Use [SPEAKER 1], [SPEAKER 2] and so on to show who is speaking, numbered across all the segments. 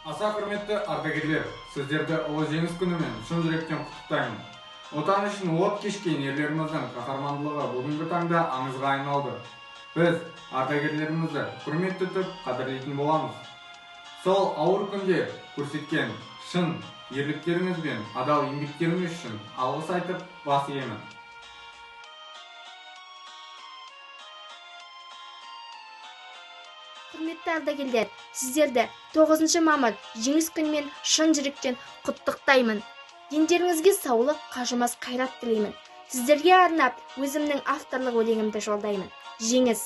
[SPEAKER 1] Аса құрметті ардагерлер, сіздерді ұлы жеңіс күнімен шын жүректен құттықтаймын. Отан үшін от кешкен ерлеріміздің қаһармандылығы бүгінгі таңда аңызға айналды. Біз ардагерлерімізді құрмет тұтып қадірлейтін боламыз. Сол ауыр күнде көрсеткен шын ерліктеріңіз бен адал еңбектеріңіз үшін алғыс айтып бас иемін.
[SPEAKER 2] Құрметті ардагерлер, сіздерді 9 мамыр жеңіс күнімен шын жүректен құттықтаймын. Дендеріңізге саулық, қажымас қайрат тілеймін. Сіздерге арнап өзімнің авторлық өлеңімді жолдаймын. Жеңіс,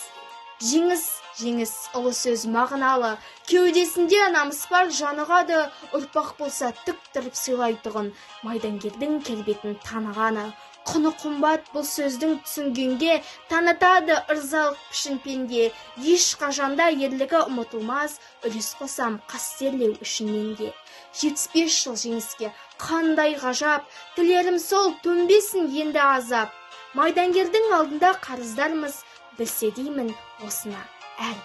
[SPEAKER 2] жеңіс, жеңіс, ұлы сөз мағыналы, кеудесінде намыс бар жанығады, ұрпақ болса тік тұрып сыйлайтұғын, майдангердің келбетін танығаны. Құны қымбат бұл сөздің түсінгенге, танытады ырзалық пішін пенде. Ешқашанда ерлігі ұмытылмас, үлес қосам қастерлеу үшін менде. 75 жыл жеңіске қандай ғажап, тілерім сол төнбесін енді азап. Майдангердің алдында қарыздармыз, білсе деймін осына әр